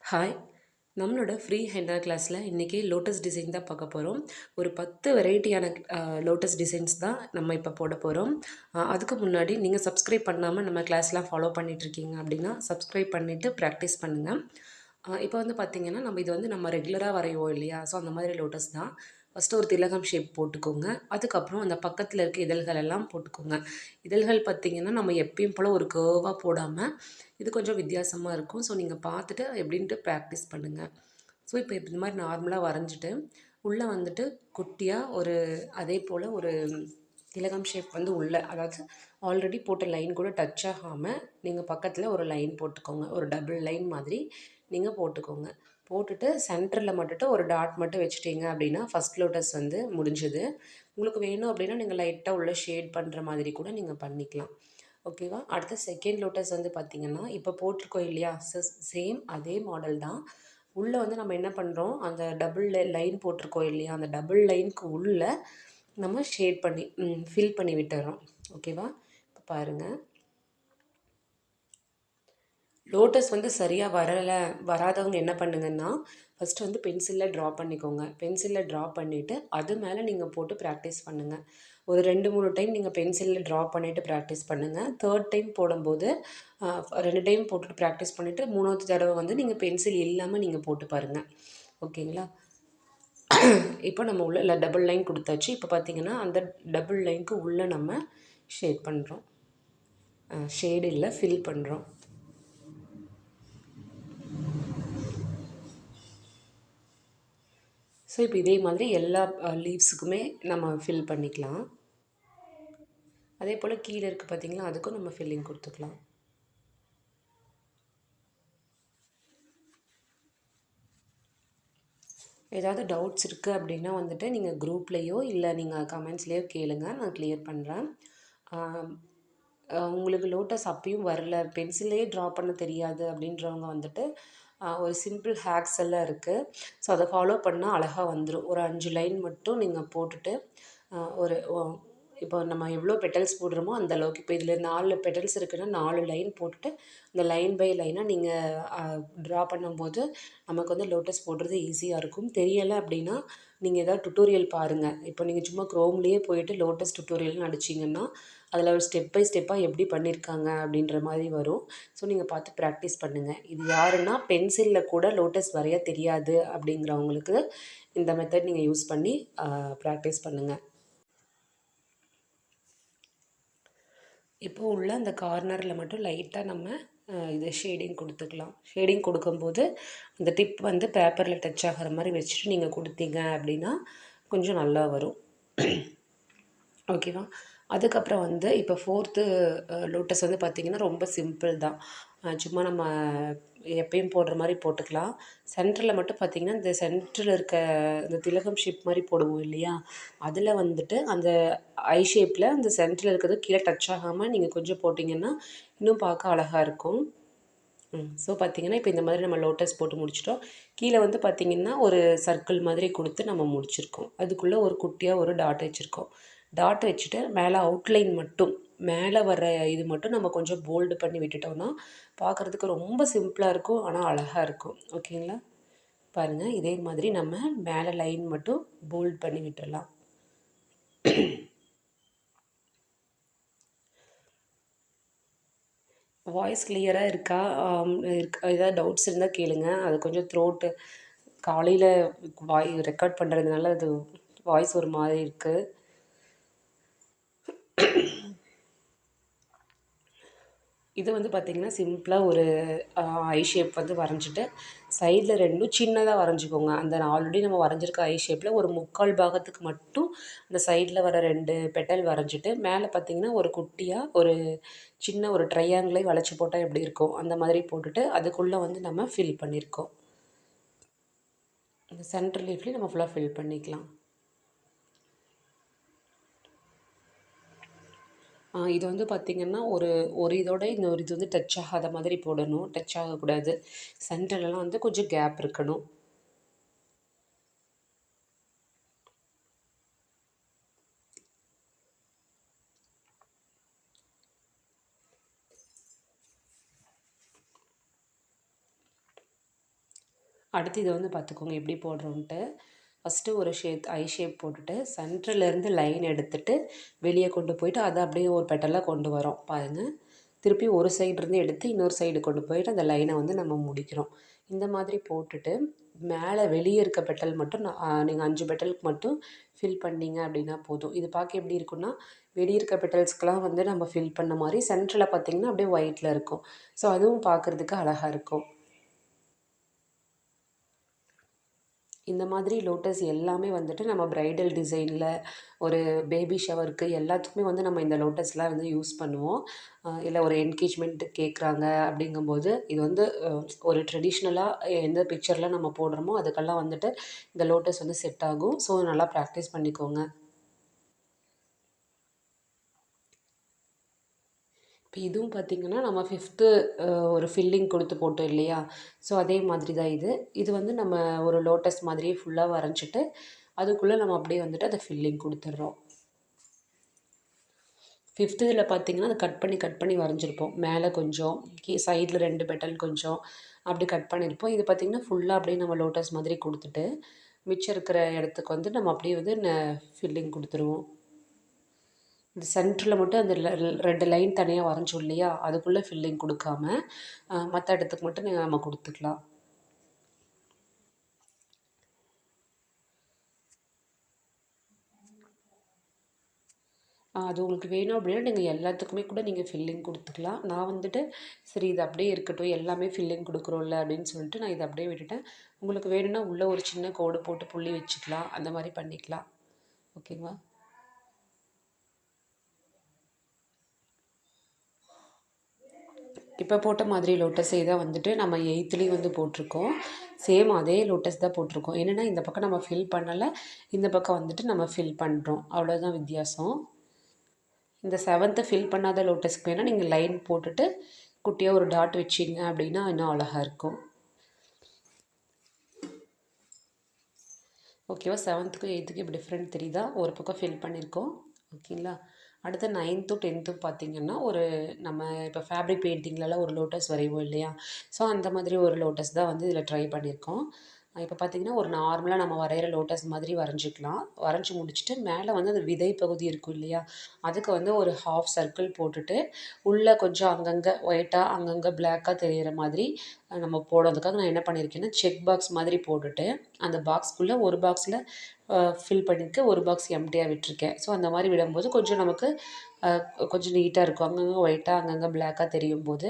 Hi! நம்மளோட free henna கிளாஸில் இன்றைக்கி லோட்டஸ் டிசைன் தான் பார்க்க போகிறோம். ஒரு 10 வெரைட்டியான லோட்டஸ் டிசைன்ஸ் தான் நம்ம இப்போ போட போகிறோம். அதுக்கு முன்னாடி நீங்கள் சப்ஸ்கிரைப் பண்ணாமல் நம்ம கிளாஸ்லாம் ஃபாலோ பண்ணிகிட்ருக்கீங்க அப்படின்னா சப்ஸ்கிரைப் பண்ணிவிட்டு ப்ராக்டிஸ் பண்ணுங்கள். இப்போ வந்து பார்த்திங்கன்னா நம்ம ரெகுலராக வரைவோம் இல்லையா? ஸோ அந்த மாதிரி லோட்டஸ் தான். ஃபஸ்ட்டு ஒரு திலகம் ஷேப் போட்டுக்கோங்க. அதுக்கப்புறம் அந்த பக்கத்தில் இருக்க இதழ்கள் எல்லாம் போட்டுக்கோங்க. இதழ்கள் பார்த்திங்கன்னா நம்ம எப்பயும் போல் ஒரு கர்வாக போடாமல் இது கொஞ்சம் வித்தியாசமாக இருக்கும். ஸோ நீங்கள் பார்த்துட்டு எப்படின்ட்டு ப்ராக்டிஸ் பண்ணுங்கள். ஸோ இப்போ இந்த மாதிரி நார்மலாக வரைஞ்சிட்டு உள்ளே வந்துட்டு குட்டியாக ஒரு அதே போல் ஒரு திலகம் ஷேப் வந்து உள்ளே, அதாவது ஆல்ரெடி போட்ட லைன் கூட டச் ஆகாமல் நீங்கள் பக்கத்தில் ஒரு லைன் போட்டுக்கோங்க. ஒரு டபுள் லைன் மாதிரி நீங்கள் போட்டுக்கோங்க. போட்டுட்டு சென்டரில் மட்டும் ஒரு டாட் மட்டும் வச்சுட்டிங்க அப்படின்னா ஃபஸ்ட் லோட்டஸ் வந்து முடிஞ்சுது. உங்களுக்கு வேணும் அப்படின்னா நீங்கள் லைட்டாக உள்ள ஷேட் பண்ணுற மாதிரி கூட நீங்கள் பண்ணிக்கலாம். ஓகேவா? அடுத்த செகண்ட் லோட்டஸ் வந்து பார்த்திங்கன்னா இப்போ போட்டிருக்கோம் இல்லையா? சேம் அதே மாடல் தான். உள்ளே வந்து நம்ம என்ன பண்ணுறோம், அந்த டபுள் லைன் போட்டிருக்கோம் இல்லையா? அந்த டபுள் லைனுக்கு உள்ளே நம்ம ஷேட் பண்ணி ஃபில் பண்ணி விட்டுறோம். ஓகேவா? இப்போ பாருங்கள். லோட்டஸ் வந்து சரியாக வராதவங்க என்ன பண்ணுங்கன்னா, ஃபஸ்ட்டு வந்து பென்சிலில் ட்ரா பண்ணிக்கோங்க. பென்சிலில் ட்ரா பண்ணிவிட்டு அது மேலே நீங்கள் போட்டு ப்ராக்டிஸ் பண்ணுங்கள். ஒரு 2, 3 டைம் நீங்கள் பென்சிலில் ட்ரா பண்ணிவிட்டு ப்ராக்டிஸ் பண்ணுங்கள். 3 டைம் போடும்போது 2 டைம் போட்டுட்டு ப்ராக்டிஸ் பண்ணிவிட்டு 3வது தடவை வந்து நீங்கள் பென்சில் இல்லாமல் நீங்கள் போட்டு பாருங்கள். ஓகேங்களா? இப்போ நம்ம உள்ள டபுள் லைன் கொடுத்தாச்சு. இப்போ பார்த்திங்கன்னா அந்த டபுள் லைனுக்கு உள்ளே நம்ம ஷேட் பண்ணுறோம். ஷேடு இல்லை, ஃபில் பண்ணுறோம். ஸோ இப்போ இதே மாதிரி எல்லா லீவ்ஸுக்குமே நம்ம ஃபில் பண்ணிக்கலாம். அதே போல் கீழே இருக்குது பார்த்திங்களா, அதுக்கும் நம்ம ஃபில்லிங் கொடுத்துக்கலாம். ஏதாவது டவுட்ஸ் இருக்குது அப்படின்னா வந்துட்டு நீங்கள் குரூப்லேயோ இல்லை நீங்கள் கமெண்ட்ஸ்லேயோ கேளுங்க, நான் கிளியர் பண்ணுறேன். உங்களுக்கு லோட்டஸ் அப்பயும் வரல, பென்சிலே ட்ரா பண்ண தெரியாது அப்படின்றவங்க வந்துட்டு ஒரு சிம்பிள் ஹேக்ஸ் எல்லாம் இருக்குது. ஸோ அதை ஃபாலோ பண்ணால் அழகாக வந்துடும். ஒரு 5 லைன் மட்டும் நீங்கள் போட்டுட்டு ஒரு இப்போ நம்ம எவ்வளோ பெட்டல்ஸ் போடுறோமோ அந்த அளவுக்கு, இப்போ இதில் 4 பெட்டல்ஸ் இருக்குன்னா 4 லைன் போட்டுட்டு அந்த லைன் பை லைனாக நீங்கள் ட்ரா பண்ணும்போது நமக்கு வந்து லோட்டஸ் போடுறது ஈஸியாக இருக்கும். தெரியலை அப்படின்னா நீங்கள் எதாவது டுட்டோரியல் பாருங்கள். இப்போ நீங்கள் சும்மா க்ரோம்லேயே போயிட்டு லோட்டஸ் டுட்டோரியல்னு அடிச்சிங்கன்னா அதில் ஒரு ஸ்டெப் பை ஸ்டெப்பாக எப்படி பண்ணியிருக்காங்க அப்படின்ற மாதிரி வரும். ஸோ நீங்கள் பார்த்து ப்ராக்டிஸ் பண்ணுங்கள். இது யாருன்னா பென்சிலில் கூட லோட்டஸ் வரைய தெரியாது அப்படிங்கிறவங்களுக்கு இந்த மெத்தட் நீங்கள் யூஸ் பண்ணி ப்ராக்டிஸ் பண்ணுங்கள். இப்போ உள்ள அந்த கார்னரில் மட்டும் லைட்டாக நம்ம இது ஷேடிங் கொடுத்துக்கலாம். ஷேடிங் கொடுக்கும்போது அந்த டிப் வந்து பேப்பரில் டச் ஆகிற மாதிரி வச்சுட்டு நீங்கள் கொடுத்தீங்க அப்படின்னா கொஞ்சம் நல்லா வரும். ஓகேவா? அதுக்கப்புறம் வந்து இப்போ 4த்து லோட்டஸ் வந்து பார்த்திங்கன்னா ரொம்ப சிம்பிள் தான். சும்மா நம்ம எப்பயும் போடுற மாதிரி போட்டுக்கலாம். சென்டரில் மட்டும் பார்த்திங்கன்னா இந்த சென்டரில் இருக்க இந்த திலகம் ஷேப் மாதிரி போடுவோம் இல்லையா? அதில் வந்துட்டு அந்த ஐ ஷேப்பில் அந்த சென்டரில் இருக்கிறது கீழே டச் ஆகாமல் நீங்கள் கொஞ்சம் போட்டிங்கன்னா இன்னும் பார்க்க அழகாக இருக்கும். ஸோ பார்த்திங்கன்னா இப்போ இந்த மாதிரி நம்ம லோட்டஸ் போட்டு முடிச்சிட்டோம். கீழே வந்து பார்த்திங்கன்னா ஒரு சர்க்கிள் மாதிரி கொடுத்து நம்ம முடிச்சிருக்கோம். அதுக்குள்ளே ஒரு குட்டியாக ஒரு டாட் வச்சுருக்கோம். டாட் வச்சுட்டு மேலே அவுட்லைன் மட்டும், மேலே வர இது மட்டும் நம்ம கொஞ்சம் போல்டு பண்ணி விட்டுட்டோம்னா பார்க்குறதுக்கு ரொம்ப சிம்பிளாக இருக்கும், ஆனால் அழகாக இருக்கும். ஓகேங்களா? பாருங்கள், இதே மாதிரி நம்ம மேலே லைன் மட்டும் போல்ட் பண்ணி விட்டுறலாம். வாய்ஸ் கிளியராக இருக்கா? ஏதாவது டவுட்ஸ் இருந்தால் கேளுங்க. அது கொஞ்சம் காலையில் ரெக்கார்ட் பண்ணுறதுனால அது வாய்ஸ் ஒரு மாதிரி இருக்குது. இது வந்து பார்த்திங்கன்னா சிம்பிளாக ஒரு ஐ ஷேப் வந்து வரைஞ்சிட்டு சைடில் 2ம் சின்னதாக வரைஞ்சிக்கோங்க. அந்த ஆல்ரெடி நம்ம வரைஞ்சிருக்க ஐ ஷேப்பில் ஒரு 3/4 பாகத்துக்கு மட்டும் அந்த சைடில் வர 2 பெட்டல் வரைஞ்சிட்டு மேலே பார்த்திங்கன்னா ஒரு குட்டியாக ஒரு சின்ன ஒரு ட்ரையாங்கிளை வளைச்சி போட்டால் எப்படி இருக்கும் அந்த மாதிரி போட்டுட்டு அதுக்குள்ளே வந்து நம்ம ஃபில் பண்ணியிருக்கோம். இந்த சென்டர் லீஃப்லேயும் நம்ம ஃபுல்லாக ஃபில் பண்ணிக்கலாம். இது வந்து பார்த்திங்கன்னா ஒரு இதோட இன்னொரு இது வந்து டச் ஆகாத மாதிரி போடணும். டச் ஆகக்கூடாது. சென்டர்லலாம் வந்து கொஞ்சம் கேப் இருக்கணும். அடுத்து இதை வந்து பார்த்துக்கோங்க எப்படி போடுறோன்ட்டு. ஃபஸ்ட்டு ஒரு ஐ ஷேப் போட்டுட்டு சென்டர்லேருந்து லைன் எடுத்துகிட்டு வெளியே கொண்டு போயிட்டு அதை அப்படியே ஒரு பெட்டலாக கொண்டு வரோம் பாருங்கள். திருப்பி ஒரு சைடுலேருந்து எடுத்து இன்னொரு சைடு கொண்டு போயிட்டு அந்த லைனை வந்து நம்ம முடிக்கிறோம். இந்த மாதிரி போட்டுட்டு மேலே வெளியே இருக்க பெட்டல் மட்டும் நீங்கள் 5 பெட்டலுக்கு மட்டும் ஃபில் பண்ணிங்க அப்படின்னா போதும். இது பார்க்க எப்படி இருக்குன்னா, வெளியே இருக்க பெட்டல்ஸ்க்கெலாம் வந்து நம்ம ஃபில் பண்ண மாதிரி சென்டரில் பார்த்திங்கன்னா அப்படியே ஒயிட்டில் இருக்கும். ஸோ அதுவும் பார்க்குறதுக்கு அழகாக இருக்கும். இந்த மாதிரி லோட்டஸ் எல்லாமே வந்துட்டு நம்ம ப்ரைடல் டிசைனில் ஒரு பேபி ஷவருக்கு எல்லாத்துக்குமே வந்து நம்ம இந்த லோட்டஸ்லாம் வந்து யூஸ் பண்ணுவோம். இல்லை ஒரு என்கேஜ்மெண்ட்டு கேட்குறாங்க அப்படிங்கும்போது இது வந்து ஒரு ட்ரெடிஷ்னலாக எந்த பிக்சரில் நம்ம போடுறோமோ அதுக்கெல்லாம் வந்துட்டு இந்த லோட்டஸ் வந்து செட் ஆகும். ஸோ நல்லா ப்ராக்டிஸ் பண்ணிக்கோங்க. இப்போ இதுவும் பார்த்திங்கன்னா நம்ம 5th ஒரு ஃபில்லிங் கொடுத்து போட்டோம் இல்லையா? ஸோ அதே மாதிரி தான் இது. இது வந்து நம்ம ஒரு லோட்டஸ் மாதிரியே ஃபுல்லாக வரைஞ்சிட்டு அதுக்குள்ளே நம்ம அப்படியே வந்துட்டு அதை ஃபில்லிங் கொடுத்துட்றோம். 5th இதில் பார்த்திங்கன்னா அதை கட் பண்ணி வரைஞ்சிருப்போம். மேலே கொஞ்சம் சைடில் 2 பெட்டல் கொஞ்சம் அப்படி கட் பண்ணியிருப்போம். இது பார்த்திங்கன்னா ஃபுல்லாக அப்படியே நம்ம லோட்டஸ் மாதிரி கொடுத்துட்டு மிச்சம் இருக்கிற இடத்துக்கு வந்து நம்ம அப்படியே வந்து ஃபில்லிங் கொடுத்துருவோம். இந்த சென்டரில் மட்டும் அந்த 2 லைன் தனியாக வரைஞ்சோம் இல்லையா? அதுக்குள்ளே ஃபில்லிங் கொடுக்காம மற்ற இடத்துக்கு மட்டும் நம்ம கொடுத்துக்கலாம். அது உங்களுக்கு வேணும் அப்படின்னா நீங்கள் எல்லாத்துக்குமே கூட நீங்கள் ஃபில்லிங் கொடுத்துக்கலாம். நான் வந்துட்டு சரி இது அப்படியே இருக்கட்டும், எல்லாமே ஃபில்லிங் கொடுக்குறோம்ல அப்படின்னு சொல்லிட்டு நான் இதை அப்படியே விட்டுட்டேன். உங்களுக்கு வேணும்னா உள்ளே ஒரு சின்ன கோடு போட்டு புள்ளி வச்சுக்கலாம், அந்த மாதிரி பண்ணிக்கலாம். ஓகேங்களா? இப்போ போட்ட மாதிரி லோட்டஸே தான் வந்துட்டு நம்ம 8லேயும் வந்து போட்டிருக்கோம். சேம் அதே லோட்டஸ் தான் போட்டிருக்கோம். என்னென்னா இந்த பக்கம் நம்ம ஃபில் பண்ணலை, இந்த பக்கம் வந்துட்டு நம்ம ஃபில் பண்ணுறோம், அவ்வளோதான் வித்தியாசம். இந்த 7th ஃபில் பண்ணாத லோட்டஸ்க்கு வேணால் நீங்கள் லைன் போட்டுட்டு குட்டியாக ஒரு டாட் வச்சிங்க அப்படின்னா இன்னும் அழகாக இருக்கும். ஓகேவா? 7th 8க்கு இப்போ டிஃப்ரெண்ட் தெரியுதா? ஒரு பக்கம் ஃபில் பண்ணியிருக்கோம். ஓகேங்களா? அடுத்து 9th 10th பார்த்திங்கன்னா ஒரு நம்ம இப்போ ஃபேப்ரிக் பெயிண்டிங்லலாம் ஒரு லோட்டஸ் வரைவோம் இல்லையா? ஸோ அந்த மாதிரி ஒரு லோட்டஸ் தான் வந்து இதில் ட்ரை பண்ணியிருக்கோம். இப்போ பார்த்திங்கன்னா ஒரு நார்மலாக நம்ம வரைகிற லோட்டஸ் மாதிரி வரைஞ்சிக்கலாம். வரைஞ்சி முடிச்சுட்டு மேலே வந்து அந்த விதை பகுதி இருக்கும் இல்லையா? அதுக்கு வந்து ஒரு ஹாஃப் சர்க்கிள் போட்டுட்டு உள்ளே கொஞ்சம் அங்கங்கே ஒயிட்டாக அங்கங்கே பிளாக்காக தெரிகிற மாதிரி நம்ம போடுறதுக்காக நான் என்ன பண்ணியிருக்கேன்னா செக் பாக்ஸ் மாதிரி போட்டுட்டு அந்த பாக்ஸ்க்குள்ளே ஒரு பாக்ஸில் ஃபில் பண்ணியிருக்கேன், ஒரு பாக்ஸ் எம்டியாக விட்டுருக்கேன். ஸோ அந்த மாதிரி விடும்போது கொஞ்சம் நமக்கு கொஞ்சம் நீட்டாக இருக்கும். அங்கங்கே ஒயிட்டாக அங்கங்கே பிளாக்காக தெரியும் போது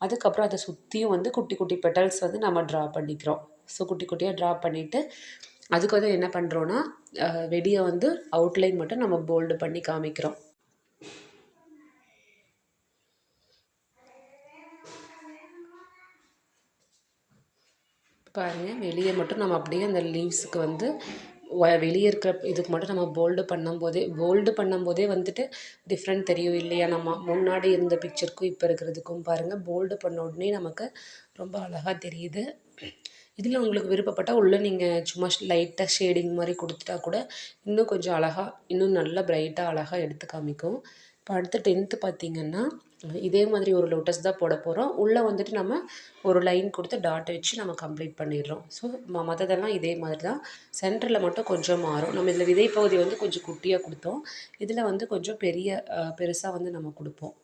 அதுக்கப்புறம் அதை சுற்றியும் வந்து குட்டி குட்டி பெட்டல்ஸ் வந்து நம்ம ட்ரா பண்ணிக்கிறோம். ஸோ குட்டி குட்டியாக ட்ரா பண்ணிவிட்டு அதுக்கு வந்து என்ன பண்ணுறோன்னா வெளியே வந்து அவுட்லைன் மட்டும் நம்ம போல்டு பண்ணி காமிக்கிறோம். பாருங்கள், வெளியே மட்டும் நம்ம அப்படியே அந்த லீவ்ஸுக்கு வந்து வெளியே இருக்கிற இதுக்கு மட்டும் நம்ம போல்டு பண்ணும்போதே வந்துட்டு டிஃப்ரெண்ட் தெரியும் இல்லையா? நம்ம முன்னாடி இருந்த பிக்சருக்கும் இப்போ இருக்கிறதுக்கும் பாருங்கள், போல்டு பண்ண உடனே நமக்கு ரொம்ப அழகாக தெரியுது. இதில் உங்களுக்கு விருப்பப்பட்டால் உள்ளே நீங்கள் சும்மா லைட்டாக ஷேடிங் மாதிரி கொடுத்துட்டா கூட இன்னும் கொஞ்சம் அழகாக, இன்னும் நல்லா பிரைட்டாக அழகாக எடுத்து காமிக்கும். இப்போ அடுத்து 10th பார்த்திங்கன்னா இதே மாதிரி ஒரு லோட்டஸ் தான் போட போகிறோம். உள்ளே வந்துட்டு நம்ம ஒரு லைன் கொடுத்து டாட் வச்சு நம்ம கம்ப்ளீட் பண்ணிடுறோம். ஸோ மற்றதெல்லாம் இதே மாதிரி தான். சென்டரில் மட்டும் கொஞ்சம் மாறும். நம்ம இதில் விதை பகுதி வந்து கொஞ்சம் குட்டியாக கொடுத்தோம், இதில் வந்து கொஞ்சம் பெருசாக வந்து நம்ம கொடுப்போம்.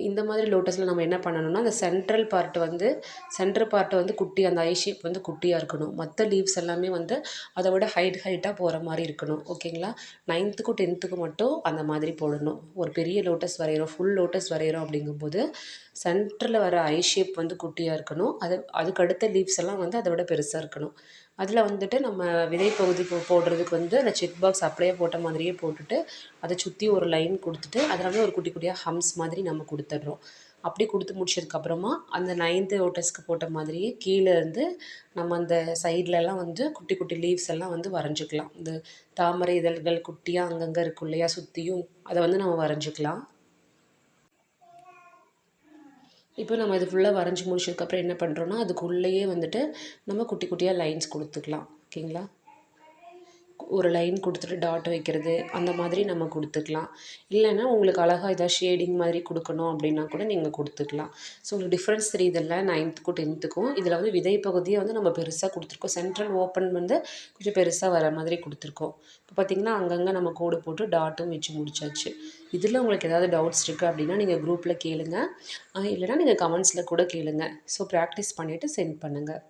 இந்த மாதிரி லோட்டஸில் நம்ம என்ன பண்ணணும்னா அந்த சென்ட்ரல் பார்ட்டு வந்து குட்டி, அந்த ஐ ஷேப் வந்து குட்டியாக இருக்கணும். மற்ற லீவ்ஸ் எல்லாமே வந்து அதை விட ஹைட்டாக போகிற மாதிரி இருக்கணும். ஓகேங்களா? 9th 10th மட்டும் அந்த மாதிரி போடணும். ஒரு பெரிய லோட்டஸ் வரைகிறோம், ஃபுல் லோட்டஸ் வரைகிறோம் அப்படிங்கும்போது சென்டரில் வர ஐ ஷேப் வந்து குட்டியாக இருக்கணும். அதுக்கு அடுத்த லீவ்ஸ் எல்லாம் வந்து அதை விட பெருசாக இருக்கணும். அதில் வந்துட்டு நம்ம விதை பகுதி போடுறதுக்கு வந்து அந்த செக் பாக்ஸ் அப்படியே போட்ட மாதிரியே போட்டுட்டு அதை சுற்றி ஒரு லைன் கொடுத்துட்டு அதில் வந்து ஒரு குட்டி குட்டியாக ஹம்ஸ் மாதிரி நம்ம கொடுத்துட்றோம். அப்படி கொடுத்து முடிச்சதுக்கப்புறமா அந்த 9th லோட்டஸ்க்கு போட்ட மாதிரியே கீழே இருந்து நம்ம அந்த சைட்லலாம் வந்து குட்டி குட்டி லீவ்ஸ் எல்லாம் வந்து வரைஞ்சிக்கலாம். இந்த தாமரை இதழ்கள் குட்டியாக அங்கங்கே இருக்கும் இல்லையா? சுற்றியும் அதை வந்து நம்ம வரைஞ்சிக்கலாம். இப்போ நம்ம இது ஃபுல்லாக வரைஞ்சி முடிச்சதுக்கப்புறம் என்ன பண்ணுறோன்னா அதுக்குள்ளேயே வந்துட்டு நம்ம குட்டி குட்டியாக லைன்ஸ் கொடுத்துக்கலாம். ஓகேங்களா? ஒரு லைன் கொடுத்துட்டு டாட் வைக்கிறது அந்த மாதிரி நம்ம கொடுத்துக்கலாம். இல்லைன்னா உங்களுக்கு அழகாக ஏதாவது ஷேடிங் மாதிரி கொடுக்கணும் அப்படின்னா கூட நீங்கள் கொடுத்துக்கலாம். ஸோ உங்களுக்கு டிஃப்ரென்ஸ் தெரியுதில்ல 9த்துக்கும் 10த்துக்கும். இதில் வந்து விதை பகுதியை வந்து நம்ம பெருசாக கொடுத்துருக்கோம். சென்ட்ரல் ஓப்பன் வந்து கொஞ்சம் பெருசாக வர மாதிரி கொடுத்துருக்கோம். இப்போ பார்த்திங்கன்னா அங்கங்கே நம்ம கோடு போட்டு டாட்டும் வச்சு முடிச்சாச்சு. இதில் உங்களுக்கு ஏதாவது டவுட்ஸ் இருக்குது அப்படின்னா நீங்கள் குரூப்பில் கேளுங்க. இல்லைனா நீங்கள் கமெண்ட்ஸில் கூட கேளுங்க. ஸோ ப்ராக்டிஸ் பண்ணிவிட்டு சென்ட் பண்ணுங்கள்.